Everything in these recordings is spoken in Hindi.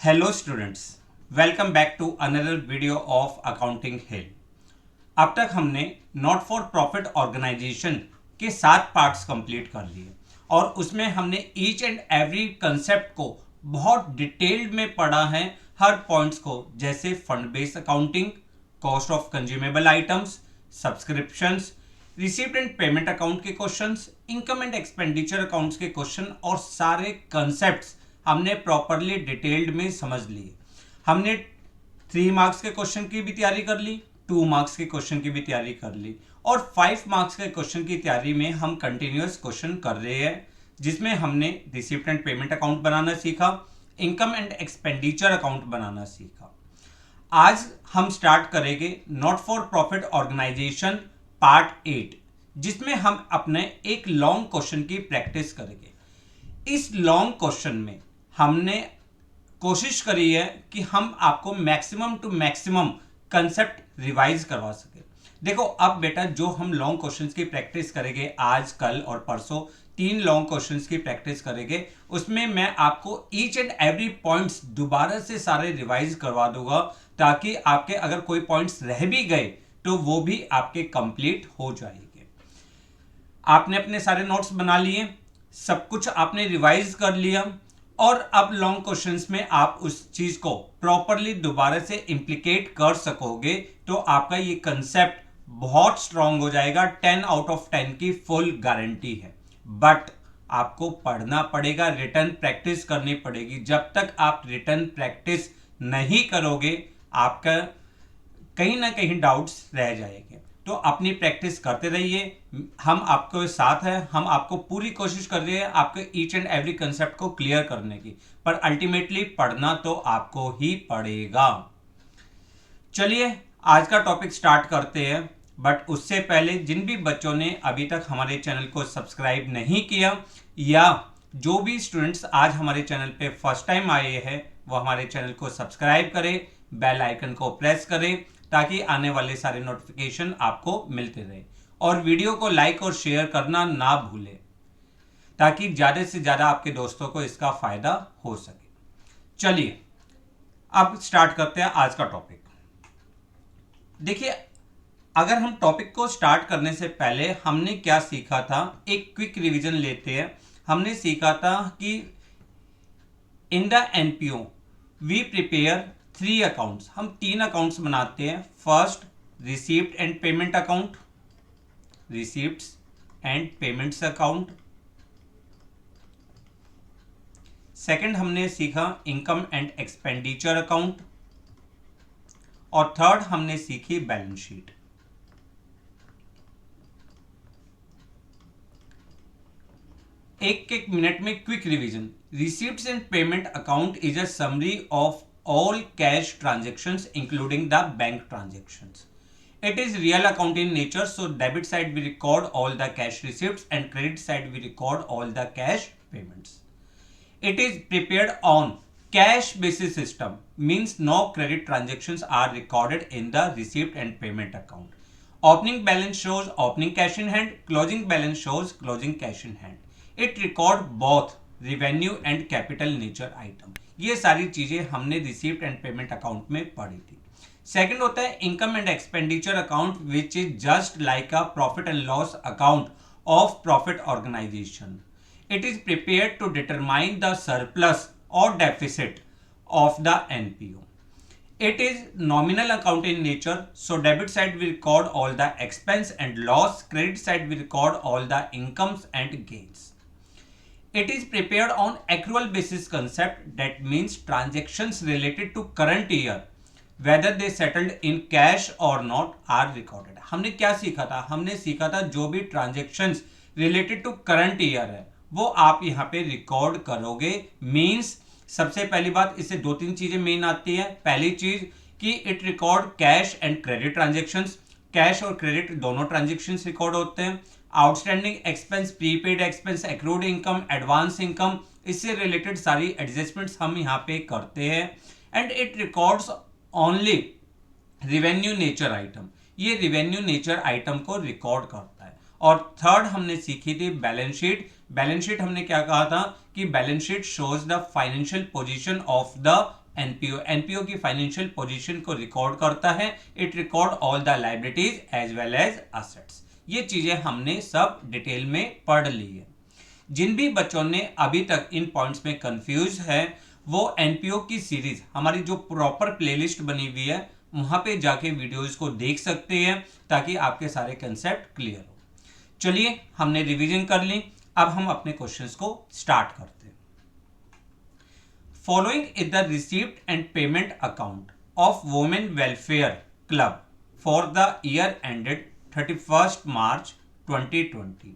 Hello students, welcome back to another video of accounting Hill. अब तक हमने नॉट फॉर प्रॉफिट ऑर्गेनाइजेशन के 7 पार्ट्स कंप्लीट कर लिए और उसमें हमने ईच एंड एवरी कंसेप्ट को बहुत डिटेल्ड में पढ़ा है, हर पॉइंट्स को, जैसे fund based accounting, cost of consumable items, subscriptions, receipt and payment account के questions, income and expenditure accounts के क्वेश्चन और सारे कंसेप्ट्स हमने प्रॉपरली डिटेल्ड में समझ लिए। हमने 3 मार्क्स के क्वेश्चन की भी तैयारी कर ली, 2 मार्क्स के क्वेश्चन की भी तैयारी कर ली और 5 मार्क्स के क्वेश्चन की तैयारी में हम कंटिन्यूअस क्वेश्चन कर रहे हैं, जिसमें हमने रिसीप्ट एंड पेमेंट अकाउंट बनाना सीखा, इनकम एंड एक्सपेंडिचर अकाउंट बनाना सीखा। आज हम स्टार्ट करेंगे not for profit organisation part 8, जिसमें हम अपने एक लॉन्ग क्वेश्चन की प्रैक्टिस करेंगे। इस लॉन्ग क्वेश्चन में हमने कोशिश करी है कि हम आपको maximum to maximum concept revise करवा सके। देखो, अब बेटा जो हम लॉन्ग क्वेश्चंस की प्रैक्टिस करेंगे आज, कल और परसों, 3 लॉन्ग क्वेश्चंस की प्रैक्टिस करेंगे, उसमें मैं आपको ईच एंड एवरी पॉइंट्स दोबारा से सारे रिवाइज करवा दूंगा, ताकि आपके अगर कोई पॉइंट्स रह भी गए तो वो भी आपके कंप्लीट हो जाएंगे। आपने अपने सारे नोट्स बना लिए, सब कुछ आपने रिवाइज कर लिया और अब लॉन्ग क्वेश्चंस में आप उस चीज को प्रॉपरली दोबारा से इंप्लीकेट कर सकोगे, तो आपका ये कंसेप्ट बहुत स्ट्रांग हो जाएगा। 10 आउट ऑफ 10 की फुल गारंटी है। बट आपको पढ़ना पड़ेगा, रिटन प्रैक्टिस करनी पड़ेगी। जब तक आप रिटन प्रैक्टिस नहीं करोगे, आपका कहीं ना कहीं डाउट्स रह जाएंगे। तो अपनी प्रैक्टिस करते रहिए, हम आपके साथ हैं, हम आपको पूरी कोशिश कर रहे हैं आपके ईच एंड एवरी कंसेप्ट को क्लियर करने की, पर अल्टीमेटली पढ़ना तो आपको ही पड़ेगा। चलिए आज का टॉपिक स्टार्ट करते हैं, बट उससे पहले जिन भी बच्चों ने अभी तक हमारे चैनल को सब्सक्राइब नहीं किया, या जो भी स्टूडेंट्स आज हमारे चैनल पे फर्स्ट टाइम आए हैं, वो हमारे चैनल को सब्सक्राइब करें, बेल आइकन को प्रेस करें, ताकि आने वाले सारे नोटिफिकेशन आपको मिलते रहे। और वीडियो को लाइक और शेयर करना ना भूलें, ताकि ज़्यादा से ज़्यादा आपके दोस्तों को इसका फ़ायदा हो सके। चलिए अब स्टार्ट करते हैं आज का टॉपिक। देखिए, अगर हम टॉपिक को स्टार्ट करने से पहले हमने क्या सीखा था, एक क्विक रिवीजन लेते हैं। हमने सीखा था कि in the NPO we prepare 3 accounts. हम 3 अकाउंट्स बनाते हैं। First, receipt and payment account, receipts and payments account. Second हमने सीखा इनकम एंड एक्सपेंडिचर अकाउंट। और थर्ड हमने सीखी बैलेंस शीट। एक मिनट में quick revision. Receipts and payment account is a summary of all cash transactions including the bank transactions. It is real account in nature, so debit side we record all the cash receipts and credit side we record all the cash payments. It is prepared on cash basis system, means no credit transactions are recorded in the receipt and payment account. Opening balance shows opening cash in hand, closing balance shows closing cash in hand. It record both revenue and capital nature item. ये सारी चीजें हमने रिसीप्ट एंड पेमेंट अकाउंट में पढ़ी थी। सेकंड होता है income and expenditure account, which is just like a profit and loss account of profit organisation. It is prepared to determine the surplus और deficit of the NPO. It is nominal account in nature, so debit side we record all the expense and loss, credit side we record all the incomes and gains. It is prepared on accrual basis concept, that means transactions related to current year, whether they settled in cash or not, are recorded. हमने क्या सीखा था? हमने सीखा था जो भी transactions related to current year है, वो आप यहाँ पे रिकॉर्ड करोगे। मीन्स सबसे पहली बात, इससे 2-3 चीजें मेन आती है। पहली चीज कि it record cash and credit transactions. Cash और क्रेडिट दोनों ट्रांजेक्शन्स रिकॉर्ड होते हैं। Outstanding expense, prepaid expense, accrued income, advance income, इससे रिलेटेड सारी एडजस्टमेंट्स हम यहाँ पे करते हैं। And it records only revenue nature item, ये रिवेन्यू नेचर आइटम को रिकॉर्ड करता है। और थर्ड हमने सीखी थी बैलेंस शीट। बैलेंस शीट हमने क्या कहा था कि balance sheet shows the financial position of the NPO, NPO की फाइनेंशियल पोजीशन को रिकॉर्ड करता है। It record all the liabilities as well as assets. ये चीजें हमने सब डिटेल में पढ़ ली है। जिन भी बच्चों ने अभी तक इन पॉइंट्स में कंफ्यूज है वो एनपीओ की सीरीज हमारी जो प्रॉपर प्लेलिस्ट बनी हुई है वहां पे जाके वीडियोस को देख सकते हैं ताकि आपके सारे कंसेप्ट क्लियर हो। चलिए हमने रिवीजन कर ली, अब हम अपने क्वेश्चंस को स्टार्ट करते हैं। Following is the receipt and payment account of Women Welfare Club for the year ended 31st March 2020।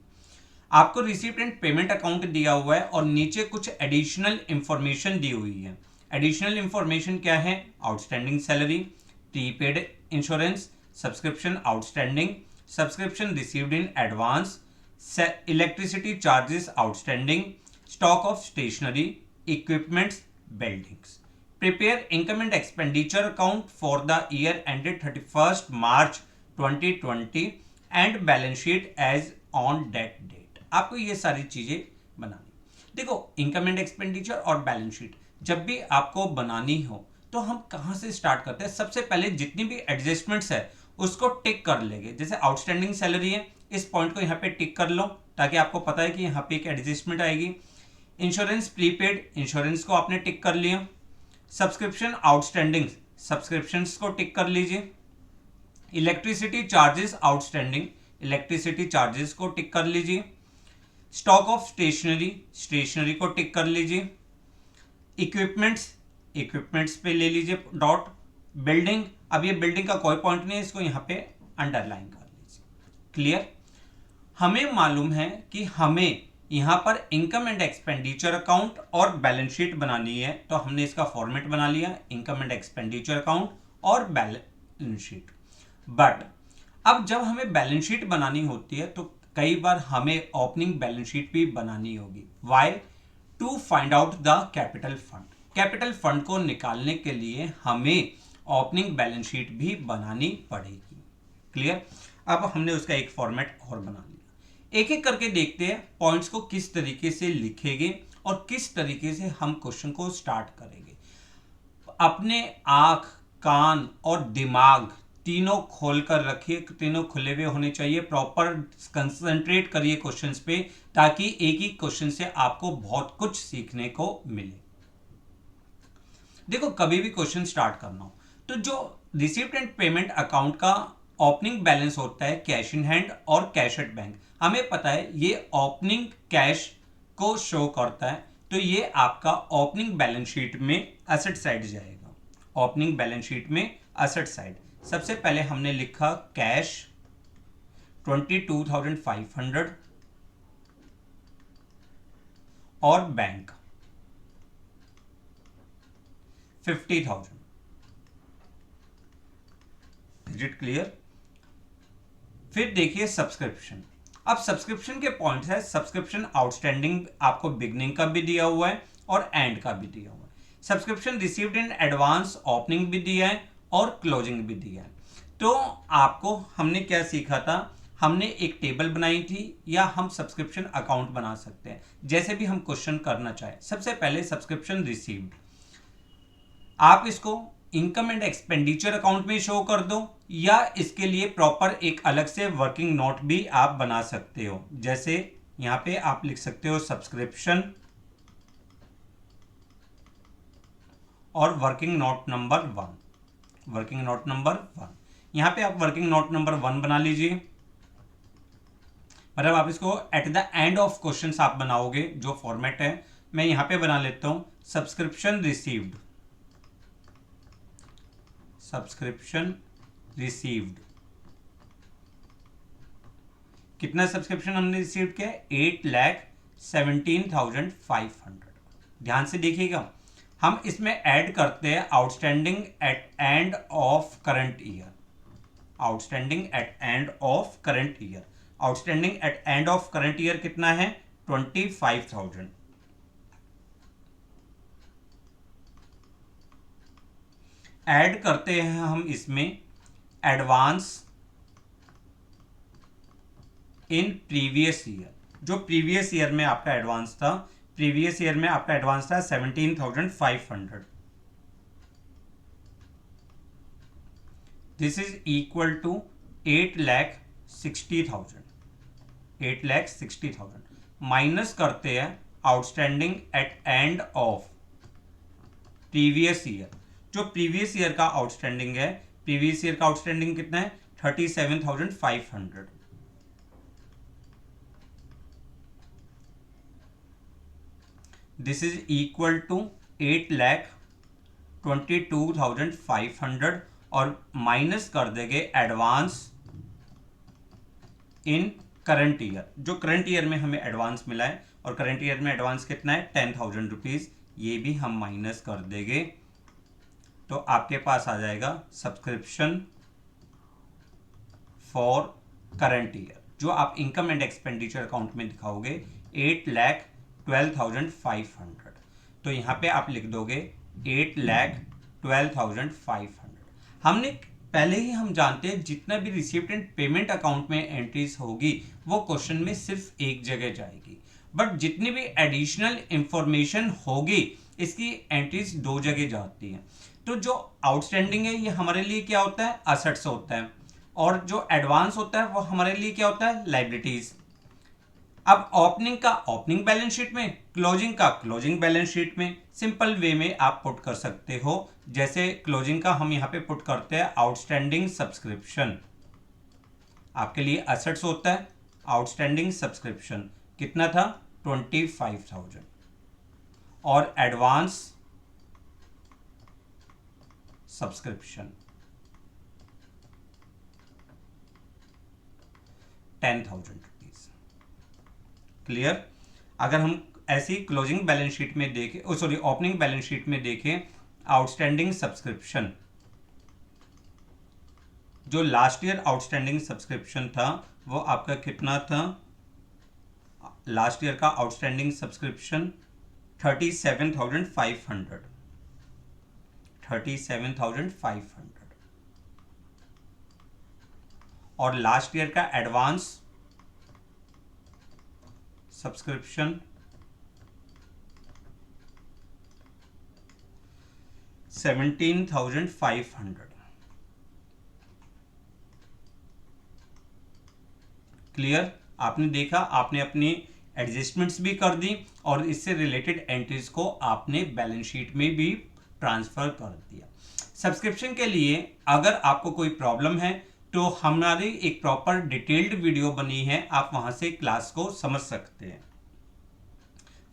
आपको रिसीप्ट एंड पेमेंट अकाउंट दिया हुआ है और नीचे कुछ एडिशनल इंफॉर्मेशन दी हुई है। एडिशनल इंफॉर्मेशन क्या है? Outstanding salary, prepaid insurance, subscription outstanding, subscription received in advance, electricity charges outstanding, stock of stationery, equipments, buildings। Prepare income and expenditure account for the year ended 31st March 2020 and balance sheet as on that date। आपको ये सारी चीजें बनानी। देखो इनकम एंड एक्सपेंडिचर और बैलेंस शीट जब भी आपको बनानी हो तो हम कहां से स्टार्ट करते हैं? सबसे पहले जितनी भी एडजस्टमेंट्स है उसको टिक कर लेंगे। जैसे आउटस्टैंडिंग सैलरी है, इस पॉइंट को यहाँ पे टिक कर लो ताकि आपको पता है कि यहाँ पे एक एडजस्टमेंट आएगी। इंश्योरेंस प्रीपेड, इंश्योरेंस को आपने टिक कर लिया। सब्सक्रिप्शन आउटस्टैंडिंग, सब्सक्रिप्शंस को टिक कर लीजिए। Electricity charges outstanding, electricity charges को टिक कर लीजिए। स्टॉक ऑफ स्टेशनरी, स्टेशनरी को टिक कर लीजिए। इक्विपमेंट्स, इक्विपमेंट्स पे ले लीजिए डॉट। बिल्डिंग, अब ये बिल्डिंग का कोई पॉइंट नहीं है, इसको यहाँ पे अंडरलाइन कर लीजिए। क्लियर? हमें मालूम है कि हमें यहां पर इनकम एंड एक्सपेंडिचर अकाउंट और बैलेंस शीट बनानी है, तो हमने इसका फॉर्मेट बना लिया, इनकम एंड एक्सपेंडिचर अकाउंट और बैलेंस शीट। बट अब जब हमें बैलेंस शीट बनानी होती है तो कई बार हमें ओपनिंग बैलेंस शीट भी बनानी होगी। Why? To find out the capital fund. Capital fund को निकालने के लिए हमें ओपनिंग बैलेंस शीट भी बनानी पड़ेगी। क्लियर? अब हमने उसका एक फॉर्मेट और बना लिया। एक एक करके देखते हैं पॉइंट्स को किस तरीके से लिखेंगे और किस तरीके से हम क्वेश्चन को स्टार्ट करेंगे। अपने आंख, कान और दिमाग तीनों खोलकर रखिए, तीनों खुले हुए होने चाहिए। प्रॉपर कंसंट्रेट करिए क्वेश्चंस पे ताकि एक ही क्वेश्चन से आपको बहुत कुछ सीखने को मिले। देखो कभी भी क्वेश्चन स्टार्ट करना हो तो जो रिसीप्ट एंड पेमेंट अकाउंट का ओपनिंग बैलेंस होता है कैश इन हैंड और कैश एट बैंक, हमें पता है ये ओपनिंग कैश को शो करता है, तो ये आपका ओपनिंग बैलेंस शीट में एसेट साइड जाएगा। ओपनिंग बैलेंस शीट में एसेट साइड सबसे पहले हमने लिखा कैश 22,500 और बैंक 50,000। Is it clear? फिर देखिए सब्सक्रिप्शन। अब सब्सक्रिप्शन के पॉइंट्स है, सब्सक्रिप्शन आउटस्टैंडिंग आपको बिगनिंग का भी दिया हुआ है और एंड का भी दिया हुआ है। Subscription received in advance opening भी दिया है और क्लोजिंग भी दिया है। तो आपको हमने क्या सीखा था? हमने एक टेबल बनाई थी या हम सब्सक्रिप्शन अकाउंट बना सकते हैं, जैसे भी हम क्वेश्चन करना चाहे। सबसे पहले सब्सक्रिप्शन रिसीव्ड, आप इसको इनकम एंड एक्सपेंडिचर अकाउंट में शो कर दो या इसके लिए प्रॉपर एक अलग से वर्किंग नोट भी आप बना सकते हो। जैसे यहां पे आप लिख सकते हो सब्सक्रिप्शन और working note number 1, working note number 1। यहां पे आप वर्किंग नोट नंबर 1 बना लीजिए, मतलब आप इसको eight the end of question आप बनाओगे। जो फॉर्मेट है मैं यहां पे बना लेता हूं सब्सक्रिप्शन रिसीव्ड, सब्सक्रिप्शन रिसीव्ड। कितना सब्सक्रिप्शन हमने रिसीव किया? 8,17,500। ध्यान से देखिएगा, हम इसमें ऐड करते हैं outstanding at end of current year, outstanding at end of current year. Outstanding at end of current year कितना है? 25,000। ऐड करते हैं हम इसमें एडवांस इन प्रीवियस ईयर। जो प्रीवियस ईयर में आपका एडवांस था, प्रीवियस ईयर में आपका एडवांस था 17,500। This is equal to 8,60,000, 8,60,000 minus करते हैं outstanding at end of previous year. जो प्रीवियस ईयर का आउटस्टैंडिंग है, प्रीवियस ईयर का आउटस्टैंडिंग कितना है 37,500। दिस इज इक्वल टू 8,22,500 और माइनस कर देंगे एडवांस इन करंट ईयर। जो करंट ईयर में हमें एडवांस मिला है, और करंट ईयर में एडवांस कितना है 10,000 रुपीज, ये भी हम माइनस कर देंगे। तो आपके पास आ जाएगा सब्सक्रिप्शन फॉर करंट ईयर, जो आप इनकम एंड एक्सपेंडिचर अकाउंट में दिखाओगे 8,12,500। तो यहाँ पे आप लिख दोगे 8,12,500। हमने पहले ही हम जानते हैं जितना भी रिसीप्ट एंड पेमेंट अकाउंट में एंट्रीज होगी वो क्वेश्चन में सिर्फ एक जगह जाएगी, बट जितनी भी एडिशनल इंफॉर्मेशन होगी इसकी एंट्रीज दो जगह जाती हैं। तो जो आउटस्टैंडिंग है ये हमारे लिए क्या होता है, असेट्स होता है, और जो एडवांस होता है वो हमारे लिए क्या होता है, लायबिलिटीज। अब ओपनिंग का ओपनिंग बैलेंस शीट में, क्लोजिंग का क्लोजिंग बैलेंस शीट में, सिंपल वे में आप पुट कर सकते हो। जैसे क्लोजिंग का हम यहां पे पुट करते हैं आउटस्टैंडिंग सब्सक्रिप्शन, आपके लिए असेट्स होता है। आउटस्टैंडिंग सब्सक्रिप्शन कितना था 25,000, और एडवांस सब्सक्रिप्शन 10,000 रुपीज। क्लियर। अगर हम ऐसी क्लोजिंग बैलेंस शीट में देखें, ओपनिंग बैलेंस शीट में देखें, आउटस्टैंडिंग सब्सक्रिप्शन, जो लास्ट ईयर आउटस्टैंडिंग सब्सक्रिप्शन था वो आपका कितना था, लास्ट ईयर का आउटस्टैंडिंग सब्सक्रिप्शन 37,500, 37,500, और लास्ट ईयर का एडवांस सब्सक्रिप्शन 17,500। क्लियर। आपने देखा, आपने अपनी एडजस्टमेंट्स भी कर दी और इससे रिलेटेड एंट्रीज को आपने बैलेंस शीट में भी ट्रांसफर कर दिया। सब्सक्रिप्शन के लिए अगर आपको कोई प्रॉब्लम है तो हमारी एक प्रॉपर डिटेल्ड वीडियो बनी है, आप वहां से क्लास को समझ सकते हैं।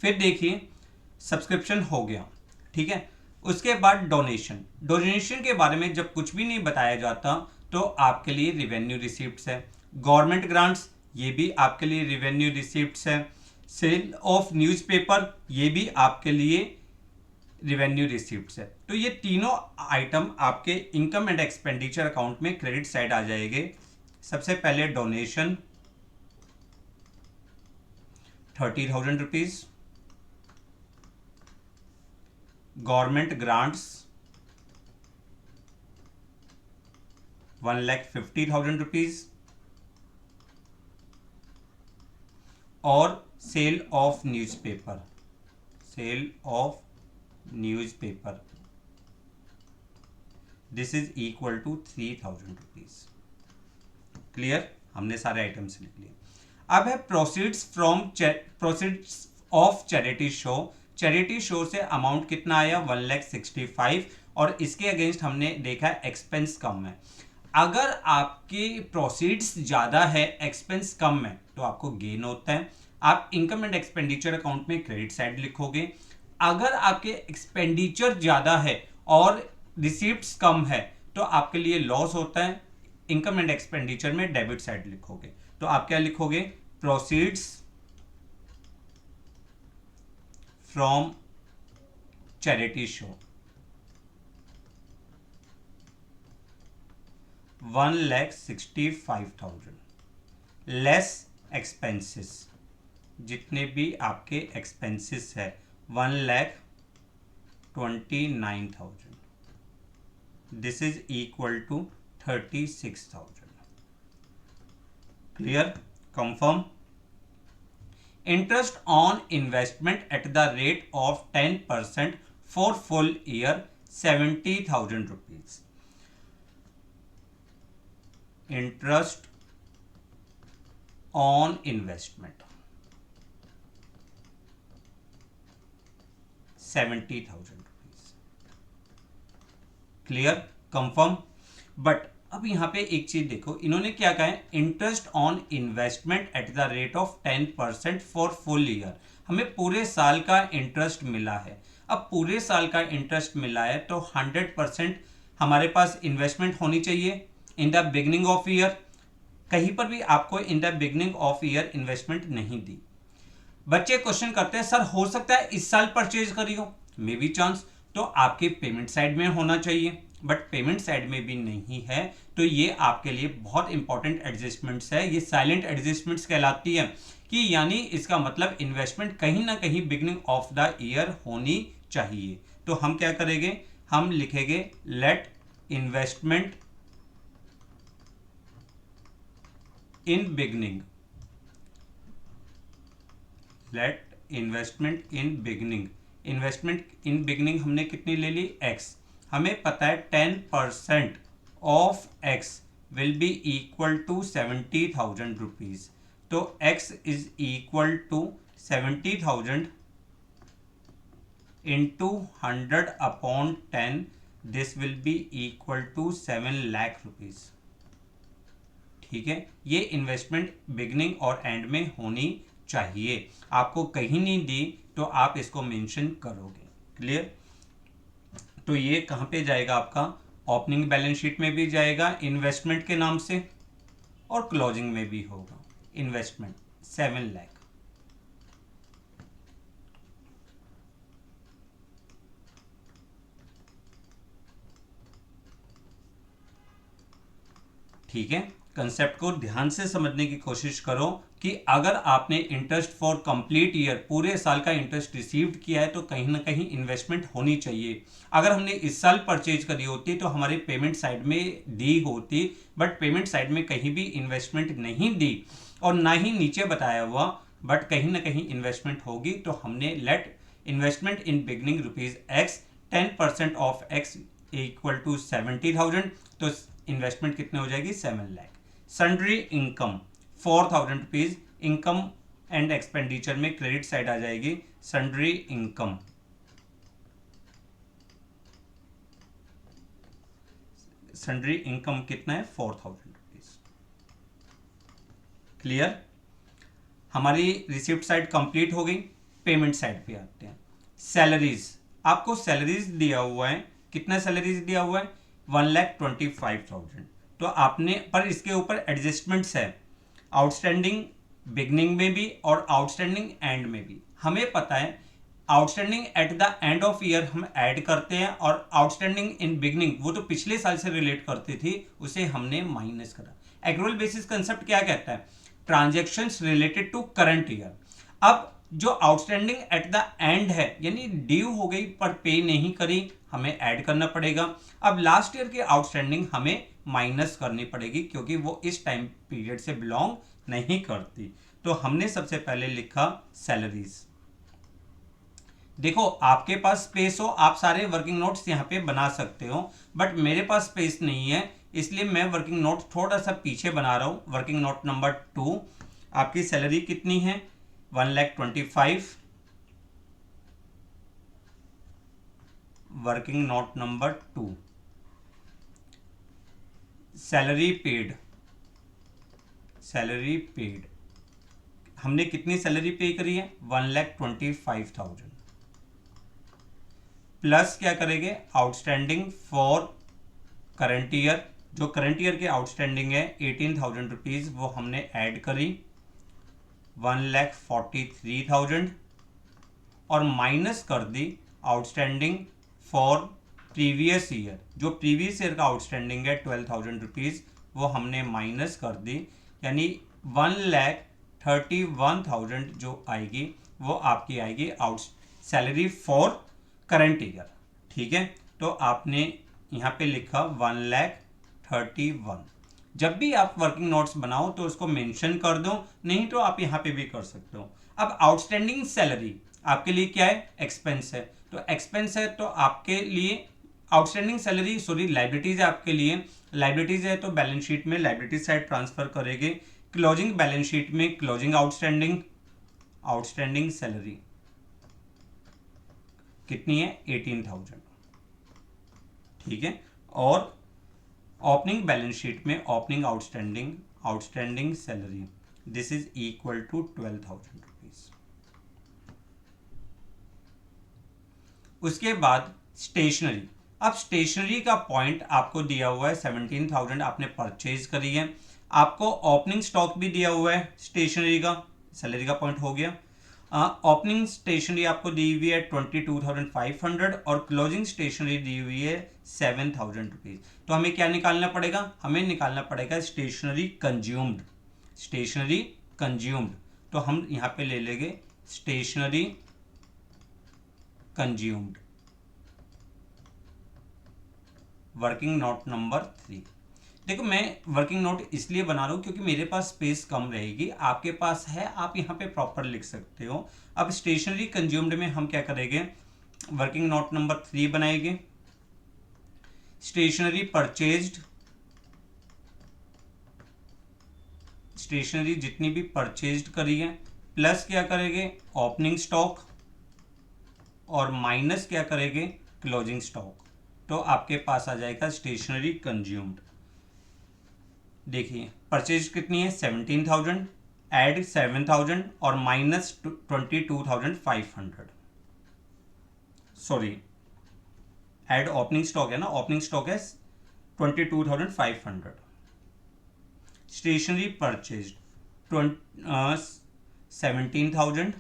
फिर देखिए सब्सक्रिप्शन हो गया, ठीक है। उसके बाद डोनेशन, डोनेशन के बारे में जब कुछ भी नहीं बताया जाता तो आपके लिए रिवेन्यू रिसिप्ट्स है। गवर्नमेंट ग्रांट्स, ये भी आपके लिए रिवेन्यू रिसिप्ट्स है। सेल ऑफ न्यूज़पेपर, ये भी आपके लिए रिवेन्यू रिसिप्ट्स है। तो ये तीनों आइटम आपके इनकम एंड एक्सपेंडिचर अकाउंट में क्रेडिट साइड आ जाएंगे। सबसे पहले donation 30,000 rupees, government grants 1,50,000 rupees, और sale of newspaper, sale of newspaper, this is equal to 3,000 rupees. Clear, हमने सारे आइटम्स लिख लिए। अब है proceeds of charity show. Charity show से अमाउंट कितना आया 1,65,000, और इसके अगेंस्ट हमने देखा एक्सपेंस कम है। अगर आपके प्रोसीड्स ज्यादा है, एक्सपेंस कम है, तो आपको गेन होता है। आप इनकम एंड एक्सपेंडिचर अकाउंट में क्रेडिट साइड लिखोगे। अगर आपके एक्सपेंडिचर ज्यादा है और रिसीप्ट्स कम है तो आपके लिए लॉस होता है। इनकम एंड एक्सपेंडिचर में डेबिट साइड लिखोगे, तो आप क्या लिखोगे, proceeds from charity show 1,65,000 less expenses, जितने भी आपके एक्सपेंसेस है 1,29,000, this is equal to 36,000। Clear, confirm. Interest on investment at the rate of 10% for full year 70,000 rupees. Interest on investment 70,000 rupees. Clear, confirm. But अब यहां पे एक चीज देखो, इन्होंने क्या कहा है, interest on investment at the rate of 10% for full year. हमें पूरे साल का इंटरेस्ट मिला है। अब पूरे साल का इंटरेस्ट मिला है तो 100% हमारे पास इन्वेस्टमेंट होनी चाहिए in the beginning of year. कहीं पर भी आपको in the beginning of year investment नहीं दी। बच्चे क्वेश्चन करते हैं, सर हो सकता है इस साल परचेज करी हो, मे बी चांस, तो आपके पेमेंट साइड में होना चाहिए, बट पेमेंट साइड में भी नहीं है। तो ये आपके लिए बहुत इंपॉर्टेंट एडजस्टमेंट्स है, ये साइलेंट एडजस्टमेंट्स कहलाती है कि यानी इसका मतलब इन्वेस्टमेंट कहीं ना कहीं बिगिनिंग ऑफ द ईयर होनी चाहिए। तो हम क्या करेंगे, हम लिखेंगे let investment in beginning, let investment in beginning. Investment in beginning हमने कितनी ले ली, एक्स। हमें पता है 10% of x will be equal to 70,000 rupees. तो x is equal to 70,000 into 100 upon 10, this will be equal to 7 lakh rupees. ठीक है, ये इन्वेस्टमेंट बिगनिंग और एंड में होनी चाहिए। आपको कहीं नहीं दी तो आप इसको मेंशन करोगे। क्लियर। तो ये कहां पे जाएगा, आपका ओपनिंग बैलेंस शीट में भी जाएगा इन्वेस्टमेंट के नाम से, और क्लोजिंग में भी होगा इन्वेस्टमेंट 7 लाख। ठीक है, कंसेप्ट को ध्यान से समझने की कोशिश करो कि अगर आपने इंटरेस्ट फॉर कंप्लीट ईयर, पूरे साल का इंटरेस्ट रिसीव्ड किया है, तो कहीं ना कहीं इन्वेस्टमेंट होनी चाहिए। अगर हमने इस साल परचेज करी होती तो हमारे पेमेंट साइड में दी होती, बट पेमेंट साइड में कहीं भी इन्वेस्टमेंट नहीं दी और ना ही नीचे बताया हुआ, बट कहीं ना कहीं इन्वेस्टमेंट होगी। तो हमने let investment in beginning rupees X, 10% of X equal to 70,000, तो इन्वेस्टमेंट कितने हो जाएगी, 7 lakh. Sundry income 4,000 rupees, income and expenditure में क्रेडिट साइड आ जाएगी। सन्ड्री इनकम, सन्ड्री इनकम कितना है, 4,000 रुपीज। क्लियर। हमारी रिसिप्ट साइड कंप्लीट हो गई। पेमेंट साइड पे आते हैं। सैलरीज, आपको सैलरीज दिया हुआ है, कितना सैलरीज दिया हुआ है, 1,25,000। तो आपने, पर इसके ऊपर एडजस्टमेंट्स है, आउटस्टैंडिंग बिगनिंग में भी और आउटस्टैंडिंग एंड में भी। हमें पता है outstanding at the end of year हम ऐड करते हैं, और आउटस्टैंडिंग इन बिगनिंग वो तो पिछले साल से रिलेट करती थी, उसे हमने माइनस करा। एक्रूअल बेसिस कंसेप्ट क्या कहता है, transactions related to current year. अब जो आउटस्टैंडिंग एट द एंड है, यानी ड्यू हो गई पर पे नहीं करी, हमें ऐड करना पड़ेगा। अब लास्ट ईयर की आउटस्टैंडिंग हमें माइनस करनी पड़ेगी, क्योंकि वो इस टाइम पीरियड से बिलोंग नहीं करती। तो हमने सबसे पहले लिखा सैलरीज। देखो आपके पास स्पेस हो, आप सारे वर्किंग नोट्स यहाँ पे बना सकते हो, बट मेरे पास स्पेस नहीं है, इसलिए मैं वर्किंग नोट थोड़ा सा पीछे बना रहा हूं। वर्किंग नोट नंबर 2, आपकी सैलरी कितनी है, 1,25,000। Working note number 2, salary paid, salary paid हमने कितनी सैलरी पे करी है, 1,25,000 प्लस क्या करेंगे, आउटस्टैंडिंग फॉर करंट ईयर, जो करंट ईयर के आउटस्टैंडिंग है 18,000 रुपीज, वो हमने ऐड करी 1,43,000, और माइनस कर दी आउटस्टैंडिंग फॉर प्रीवियस ईयर, जो प्रीवियस ईयर का आउटस्टैंडिंग है 12,000 रुपीज, वो हमने माइनस कर दी, यानी 1,31,000 जो आएगी वो आपकी आएगी out salary for current year. ठीक है, तो आपने यहाँ पे लिखा 1,31,000। जब भी आप वर्किंग नोट्स बनाओ तो उसको मेंशन कर दो, नहीं तो आप यहाँ पे भी कर सकते हो। अब आउटस्टैंडिंग सैलरी आपके लिए क्या है, एक्सपेंस है, तो एक्सपेंस है तो आपके लिए आउटस्टैंडिंग सैलरी सॉरी लाइबिलिटीज है आपके लिए, लाइबिलिटीज है तो बैलेंस शीट में लाइबिलिटी साइड ट्रांसफर करेंगे। क्लोजिंग बैलेंस शीट में क्लोजिंग आउटस्टैंडिंग सैलरी कितनी है 18,000, ठीक है। और ओपनिंग बैलेंस शीट में opening outstanding salary this is equal to 12,000 rupees. उसके बाद स्टेशनरी, अब स्टेशनरी का पॉइंट आपको दिया हुआ है 17,000 आपने परचेज करी है, आपको ओपनिंग स्टॉक भी दिया हुआ है स्टेशनरी का, सैलरी का पॉइंट हो गया। ओपनिंग स्टेशनरी आपको दी हुई है 22,500 और क्लोजिंग स्टेशनरी दी हुई है 7,000 रुपीज। तो हमें क्या निकालना पड़ेगा, हमें निकालना पड़ेगा स्टेशनरी कंज्यूम्ड। तो हम यहां पे ले लेंगे stationery consumed, working note number 3। देखो मैं वर्किंग नोट इसलिए बना रहा हूं क्योंकि मेरे पास स्पेस कम रहेगी, आपके पास है, आप यहां पे प्रॉपर लिख सकते हो। अब स्टेशनरी कंज्यूम्ड में हम क्या करेंगे, वर्किंग नोट नंबर 3 बनाएंगे। स्टेशनरी परचेज्ड, स्टेशनरी जितनी भी परचेज्ड करी है प्लस क्या करेंगे ओपनिंग स्टॉक और माइनस क्या करेंगे क्लोजिंग स्टॉक, तो आपके पास आ जाएगा स्टेशनरी कंज्यूम्ड। देखिए परचेज कितनी है 17,000, ऐड 7,000 और minus 22,500, sorry add opening stock है ना, ओपनिंग स्टॉक है 22,500। स्टेशनरी परचेज 17,000,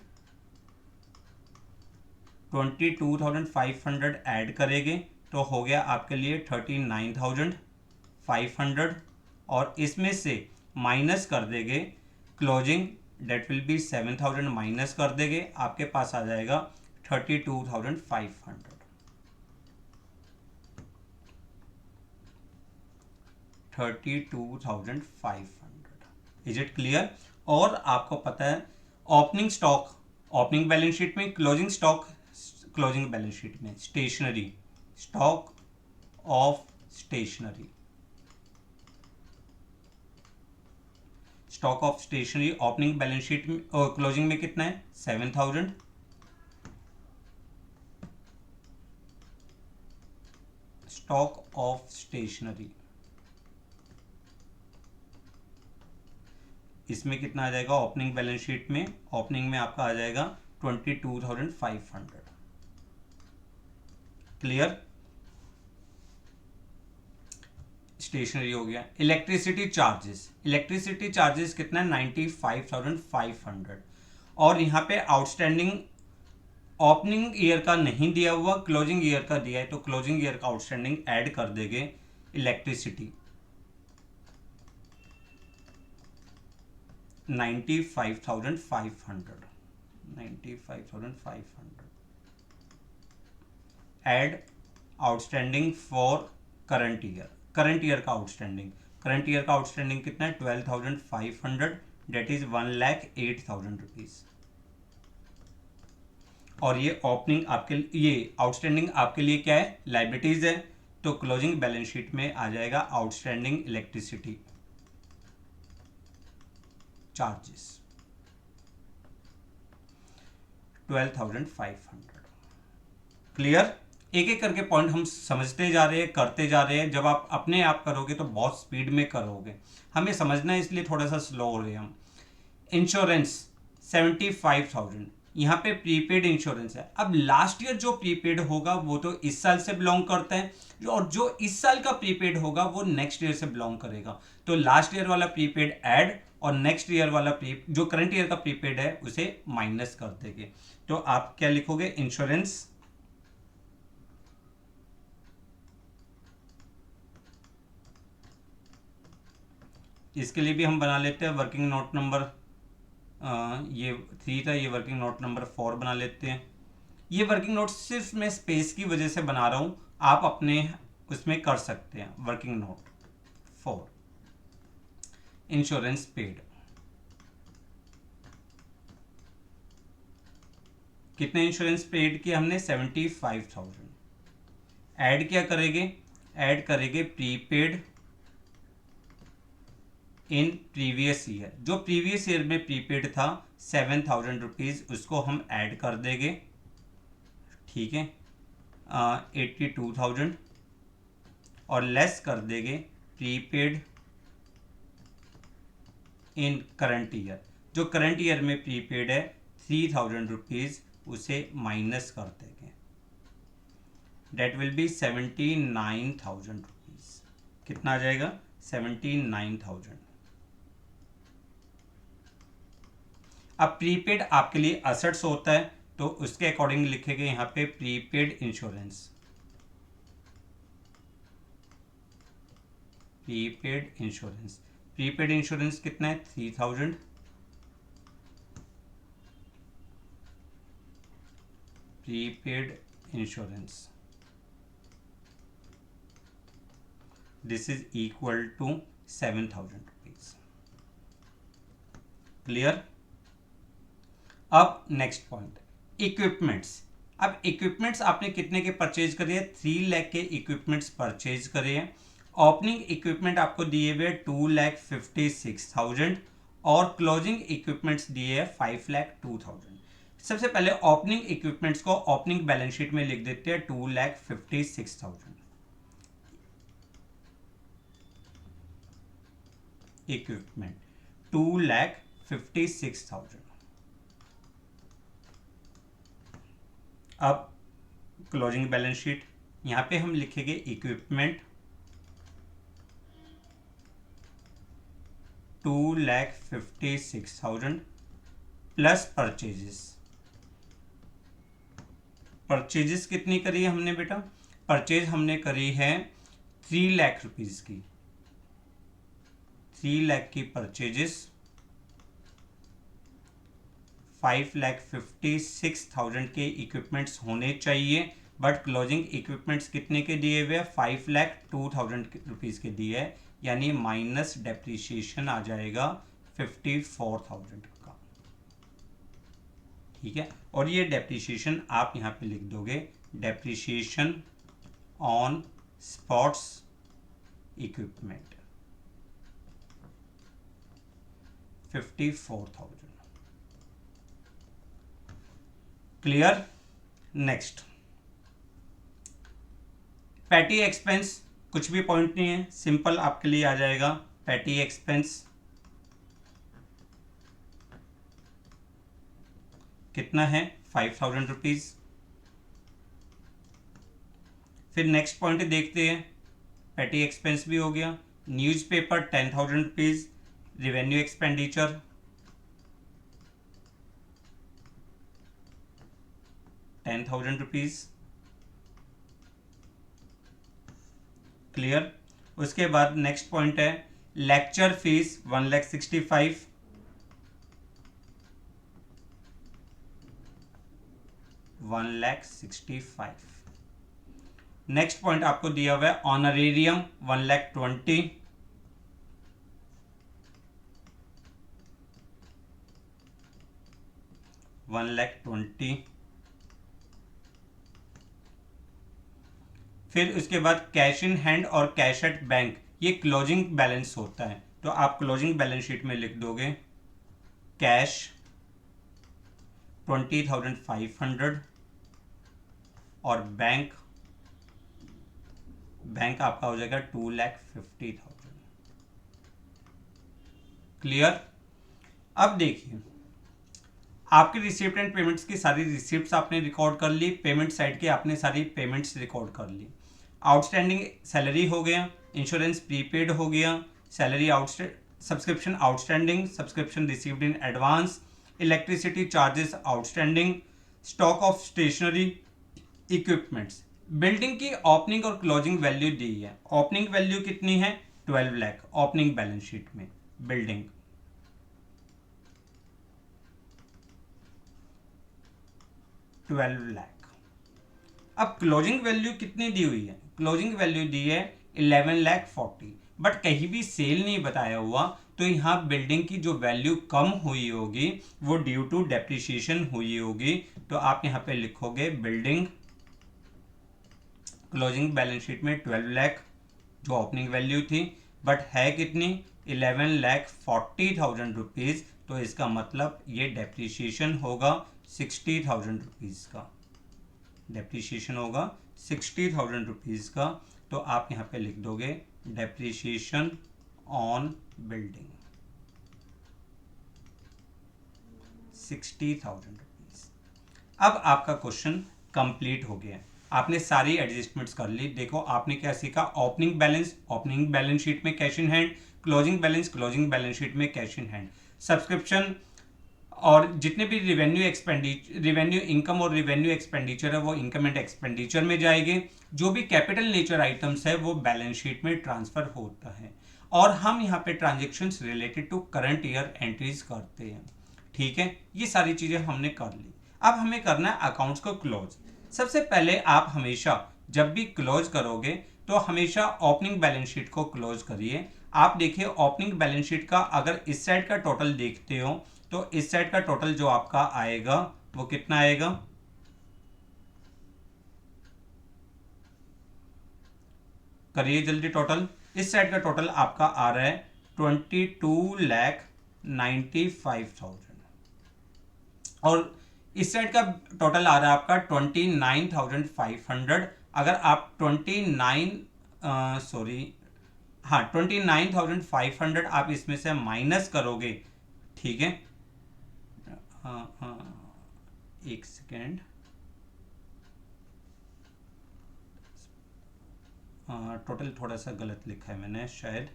22,500 ऐड करेंगे तो हो गया आपके लिए 39,500 और इसमें से माइनस कर देंगे closing, date will be 7,000 minus कर देंगे, आपके पास आ जाएगा 32,500। 32,500 इज इट क्लियर। और आपको पता है opening stock opening balance sheet में, closing stock closing balance sheet में, stationery stock of stationery, stock of stationery opening balance sheet में क्लोजिंग में कितना है 7,000, स्टॉक ऑफ स्टेशनरी इसमें कितना आ जाएगा ओपनिंग बैलेंस शीट में, ओपनिंग में आपका आ जाएगा 22,500। क्लियर, स्टेशनरी हो गया। इलेक्ट्रिसिटी चार्जेस कितना है 95,500 और यहाँ पे आउटस्टैंडिंग ओपनिंग ईयर का नहीं दिया हुआ, क्लोजिंग ईयर का दिया है तो क्लोजिंग ईयर का आउटस्टैंडिंग ऐड कर देंगे। Electricity 95,500 add outstanding for current year का आउटस्टैंडिंग कितना है 12,500 डेट इज 1,08,000 रुपीज। और ये ओपनिंग आपके ये आउटस्टैंडिंग आपके लिए क्या है लाइबिलिटीज है, तो क्लोजिंग बैलेंस शीट में आ जाएगा आउटस्टैंडिंग इलेक्ट्रिसिटी चार्जेस 12,500। क्लियर, एक एक करके पॉइंट हम समझते जा रहे हैं, करते जा रहे हैं। जब आप अपने आप करोगे तो बहुत स्पीड में करोगे, हमें समझना है इसलिए थोड़ा सा स्लो हो रहे हैं हम। इंश्योरेंस 75,000 यहाँ पे प्रीपेड इंश्योरेंस है। अब लास्ट ईयर जो प्रीपेड होगा वो तो इस साल से बिलोंग करता है, और जो इस साल का प्रीपेड होगा वो नेक्स्ट ईयर से बिलोंग करेगा। तो लास्ट ईयर वाला प्रीपेड ऐड और नेक्स्ट ईयर वाला जो करंट ईयर का प्रीपेड है उसे माइनस कर देंगे। तो आप क्या लिखोगे इंश्योरेंस इसके लिए भी हम बना लेते हैं वर्किंग नोट नंबर ये 3 था, ये वर्किंग नोट नंबर 4 बना लेते हैं। ये वर्किंग नोट सिर्फ मैं स्पेस की वजह से बना रहा हूं, आप अपने उसमें कर सकते हैं। वर्किंग नोट 4 इंश्योरेंस पेड कितने इंश्योरेंस पेड किया हमने 75,000 ऐड क्या करेंगे, ऐड करेंगे प्रीपेड इन प्रीवियस ईयर। जो प्रीवियस ईयर में प्रीपेड था 7,000 रुपीज़, उसको हम ऐड कर देंगे, ठीक है, 82,000, और लेस कर देंगे प्रीपेड इन करंट ईयर। जो करंट ईयर में प्रीपेड है 3,000 रुपीज़, उसे माइनस कर देंगे, डेट विल बी 79,000 रुपीज़। कितना आ जाएगा, 79,000। अब प्रीपेड आपके लिए असेट्स होता है, तो उसके अकॉर्डिंग लिखेंगे यहाँ पे prepaid insurance. Prepaid insurance, prepaid insurance कितना है, 3,000। Prepaid insurance, this is equal to 7,000 rupees. Clear. अब नेक्स्ट पॉइंट, इक्विपमेंट्स। अब इक्विपमेंट्स आपने कितने के परचेज करे हैं, 3 लाख के इक्विपमेंट्स परचेज करे हैं। ओपनिंग इक्विपमेंट आपको दिए हुए 2,56,000 और क्लोजिंग इक्विपमेंट्स दिए हैं 5,02,000। सबसे पहले ओपनिंग इक्विपमेंट्स को ओपनिंग बैलेंस शीट में लिख देते हैं 2,56,000। इक्विपमेंट 2,56,000। अब क्लोजिंग बैलेंस शीट, यहां पे हम लिखेंगे इक्विपमेंट 2,56,000 प्लस परचेजेस। परचेजेस कितनी करी है हमने बेटा, परचेज हमने करी है 3 लाख रुपीज की। 3 लाख की परचेजेस, 5,56,000 के इक्विपमेंट्स होने चाहिए, बट क्लोजिंग इक्विपमेंट्स कितने के दिए हुए, 5,02,000 रुपीज़ के दिए है, यानी माइनस डेप्रिसिएशन आ जाएगा 54,000 का, ठीक है। और ये डेप्रिसिएशन आप यहाँ पे लिख दोगे, depreciation on sports equipment 54,000। Clear. Next, petty expense, कुछ भी पॉइंट नहीं है, सिंपल आपके लिए आ जाएगा। पैटी एक्सपेंस कितना है, 5,000 रुपीज। फिर नेक्स्ट पॉइंट देखते हैं, पैटी एक्सपेंस भी हो गया। Newspaper 10,000 rupees, revenue expenditure 10,000 rupees. Clear. उसके बाद नेक्स्ट पॉइंट है लेक्चर फीस 1,65,000। नेक्स्ट पॉइंट आपको दिया हुआ है ऑनरेरियम 1,20,000। फिर उसके बाद कैश इन हैंड और कैश एट बैंक, ये क्लोजिंग बैलेंस होता है, तो आप क्लोजिंग बैलेंस शीट में लिख दोगे कैश 20,500 और बैंक आपका हो जाएगा 2,50,000। क्लियर। अब देखिए, आपकी रिसिप्ट एंड पेमेंट्स की सारी रिसिप्ट्स आपने रिकॉर्ड कर ली, पेमेंट साइड की आपने सारी पेमेंट्स रिकॉर्ड कर ली। आउटस्टैंडिंग सैलरी हो गया, इंश्योरेंस प्रीपेड हो गया, salary subscription outstanding, subscription received in advance, electricity charges outstanding, stock of stationery equipments. Building की ओपनिंग और क्लोजिंग वैल्यू दी है। ओपनिंग वैल्यू कितनी है, 12 लाख ओपनिंग बैलेंस शीट में बिल्डिंग। अब क्लोजिंग वैल्यू कितनी दी हुई है, क्लोजिंग वैल्यू दी है 11,40,000, बट कहीं भी सेल नहीं बताया हुआ, तो यहाँ बिल्डिंग की जो वैल्यू कम हुई होगी वो ड्यू टू डेप्रिसिएशन हुई होगी। तो आप यहाँ पे लिखोगे बिल्डिंग क्लोजिंग बैलेंस शीट में 12 लाख जो ओपनिंग वैल्यू थी, बट है कितनी 11,40,000 रुपीज़। तो इसका मतलब ये डेप्रीशिएशन होगा 60,000 रुपीज़ का, डेप्रीशिएशन होगा 60,000 रुपीज़ का। तो आप यहाँ पे लिख दोगे डेप्रीशिएशन ऑन बिल्डिंग 60,000 रुपीज़। अब आपका क्वेश्चन कंप्लीट हो गया, आपने सारी एडजस्टमेंट्स कर ली। देखो आपने क्या सीखा, ओपनिंग बैलेंस शीट में cash in hand, closing balance sheet में कैश इन हैंड, सब्सक्रिप्शन और जितने भी रिवेन्यू इनकम और रिवेन्यू एक्सपेंडिचर है वो इनकम एंड एक्सपेंडिचर में जाएंगे। जो भी कैपिटल नेचर आइटम्स है वो बैलेंस शीट में ट्रांसफर होता है, और हम यहाँ पे transactions related to current year entries करते हैं। ठीक है, ये सारी चीजें हमने कर ली। अब हमें करना है अकाउंट्स को क्लोज। सबसे पहले आप हमेशा जब भी क्लोज करोगे तो हमेशा ओपनिंग बैलेंस शीट को क्लोज करिए। आप देखिए ओपनिंग बैलेंस शीट का अगर इस साइड का टोटल देखते हो तो इस साइड का टोटल जो आपका आएगा वो कितना आएगा, करिए जल्दी टोटल। इस साइड का टोटल आपका आ रहा है 22,95,000 और इस साइड का टोटल आ रहा है आपका 29,500। अगर आप 29,500 आप इसमें से माइनस करोगे, ठीक है, एक सेकेंड, टोटल थोड़ा सा गलत लिखा है मैंने शायद,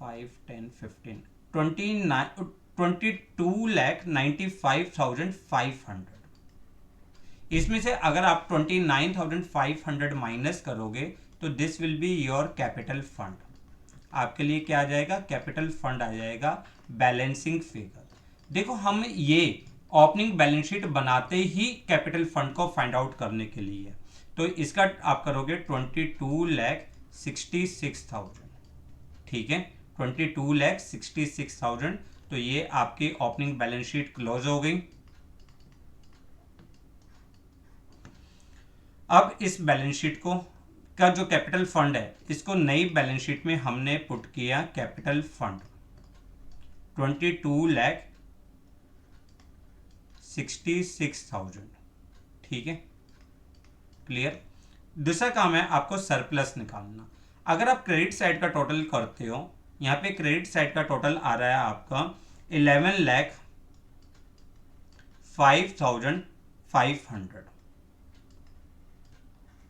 5, 10, 15, 22,95,500। इसमें से अगर आप 29,500 माइनस करोगे तो this will be your capital fund. आपके लिए क्या आ जाएगा, कैपिटल फंड आ जाएगा, बैलेंसिंग फिगर। देखो हम ये ओपनिंग बैलेंस शीट बनाते ही कैपिटल फंड को फाइंड आउट करने के लिए, तो इसका आप करोगे 22,66,000, ठीक है, 22,66,000। तो ये आपकी ओपनिंग बैलेंस शीट क्लोज हो गई। अब इस बैलेंस शीट को का जो कैपिटल फंड है इसको नई बैलेंस शीट में हमने पुट किया कैपिटल फंड 22,66,000, ठीक है, क्लियर। दूसरा काम है आपको सरप्लस निकालना। अगर आप क्रेडिट साइड का टोटल करते हो, यहाँ पे क्रेडिट साइड का टोटल आ रहा है आपका 11,05,500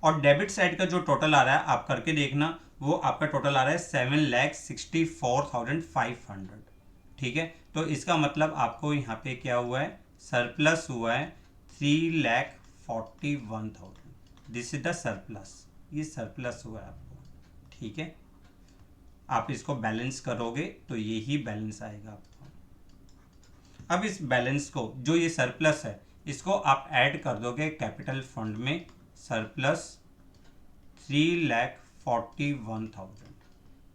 और डेबिट साइड का जो टोटल आ रहा है आप करके देखना, वो आपका टोटल आ रहा है 7,64,500, ठीक है। तो इसका मतलब आपको यहाँ पे क्या हुआ है, सरप्लस हुआ है 3,41,000। दिस इज द सरप्लस, ये सरप्लस हुआ है आपको, ठीक है। आप इसको बैलेंस करोगे तो यही बैलेंस आएगा आपको। अब इस बैलेंस को, जो ये सरप्लस है, इसको आप ऐड कर दोगे कैपिटल फंड में, सरप्लस 3,41,000।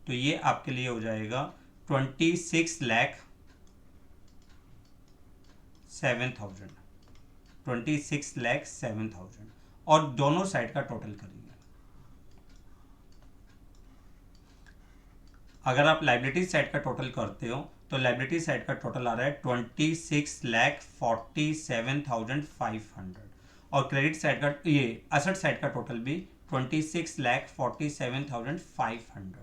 तो ये आपके लिए हो जाएगा 26,07,000, 26,07,000। और दोनों साइड का टोटल करेंगे। अगर आप लाइबिलिटी साइड का टोटल करते हो तो लाइबिलिटी साइड का टोटल आ रहा है 26,47,500 और क्रेडिट साइड का, ये असेट साइड का टोटल भी 26,47,500।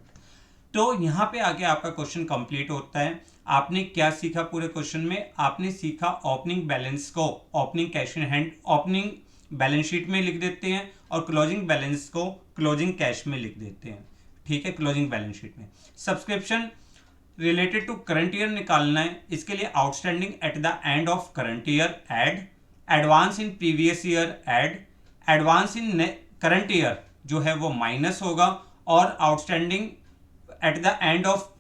तो यहाँ पे आके आपका क्वेश्चन कंप्लीट होता है। आपने क्या सीखा पूरे क्वेश्चन में, आपने सीखा ओपनिंग बैलेंस को opening cash in hand opening balance sheet में लिख देते हैं और क्लोजिंग बैलेंस को क्लोजिंग कैश में लिख देते हैं, ठीक है, क्लोजिंग बैलेंस शीट में। Subscription related to current year निकालना है, इसके लिए outstanding at the end of current year add, advance in previous year add, advance in current year जो है वो माइनस होगा, और outstanding at the end of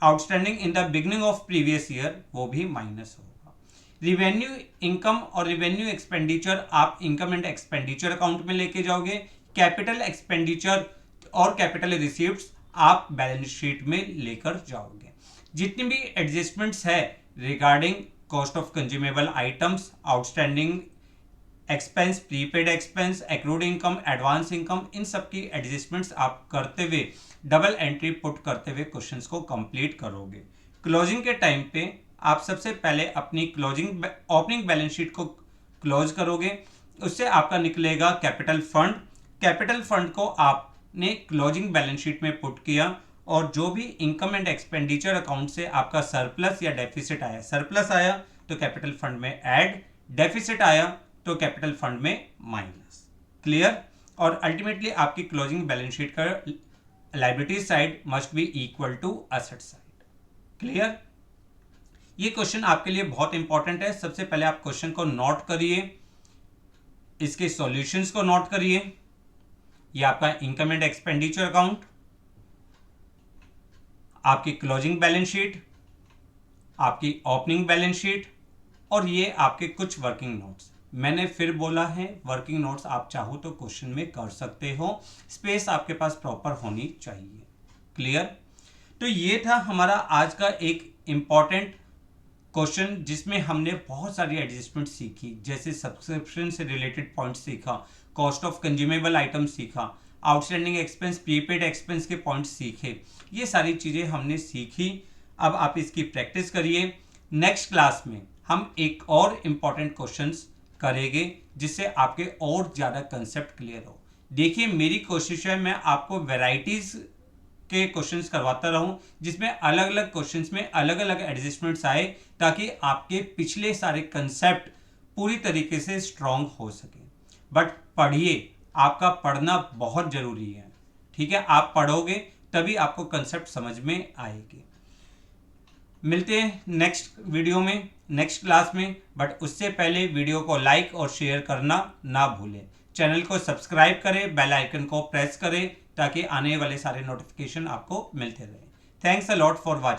outstanding in the beginning of previous year वो भी माइनस होगा। रिवेन्यू इनकम और रिवेन्यू एक्सपेंडिचर आप इनकम एंड एक्सपेंडिचर अकाउंट में लेके जाओगे। कैपिटल एक्सपेंडिचर और कैपिटल रिसीव्ट्स आप बैलेंस शीट में लेकर जाओगे। जितनी भी एडजस्टमेंट्स है regarding cost of consumable items, outstanding expense, prepaid expense, accrued income, advance income, इन सब की एडजस्टमेंट्स आप करते हुए डबल एंट्री पुट करते हुए क्वेश्चंस को कंप्लीट करोगे। क्लोजिंग के टाइम पे आप सबसे पहले अपनी ओपनिंग बैलेंस शीट को क्लोज करोगे। उससे आपका निकलेगा कैपिटल फंड। कैपिटल फंड को आपने क्लोजिंग बैलेंस शीट में पुट किया और जो भी इनकम एंड एक्सपेंडिचर अकाउंट से आपका सरप्लस या डेफिसिट आया, सरप्लस आया तो कैपिटल फंड में ऐड, डेफिसिट आया तो कैपिटल फंड में माइनस। क्लियर? और अल्टीमेटली आपकी क्लोजिंग बैलेंस शीट का liability side must be equal to asset side. Clear? ये क्वेश्चन आपके लिए बहुत इंपॉर्टेंट है। सबसे पहले आप क्वेश्चन को नोट करिए, इसके सॉल्यूशंस को नोट करिए। ये आपका इनकम एंड एक्सपेंडिचर अकाउंट, आपकी क्लोजिंग बैलेंस शीट, आपकी ओपनिंग बैलेंस शीट और ये आपके कुछ वर्किंग नोट्स। मैंने फिर बोला है, वर्किंग नोट्स आप चाहो तो क्वेश्चन में कर सकते हो, स्पेस आपके पास प्रॉपर होनी चाहिए। क्लियर? तो ये था हमारा आज का एक इंपॉर्टेंट क्वेश्चन जिसमें हमने बहुत सारी एडजस्टमेंट सीखी, जैसे सब्सक्रिप्शन से रिलेटेड पॉइंट सीखा, कॉस्ट ऑफ कंज्यूमेबल आइटम सीखा, आउटस्टैंडिंग एक्सपेंस, प्रीपेड एक्सपेंस के पॉइंट सीखे। ये सारी चीज़ें हमने सीखी। अब आप इसकी प्रैक्टिस करिए। नेक्स्ट क्लास में हम एक और इम्पॉर्टेंट क्वेश्चंस करेंगे जिससे आपके और ज़्यादा कंसेप्ट क्लियर हो। देखिए, मेरी कोशिश है मैं आपको वैरायटीज़ के क्वेश्चंस करवाता रहूं जिसमें अलग अलग क्वेश्चंस में अलग अलग एडजस्टमेंट्स आए ताकि आपके पिछले सारे कंसेप्ट पूरी तरीके से स्ट्रांग हो सके। बट पढ़िए, आपका पढ़ना बहुत ज़रूरी है। ठीक है? आप पढ़ोगे तभी आपको कंसेप्ट समझ में आएगी। मिलते हैं नेक्स्ट वीडियो में, नेक्स्ट क्लास में। बट उससे पहले वीडियो को लाइक और शेयर करना ना भूलें। चैनल को सब्सक्राइब करें, बेल आइकन को प्रेस करें ताकि आने वाले सारे नोटिफिकेशन आपको मिलते रहे। Thanks a lot for watching.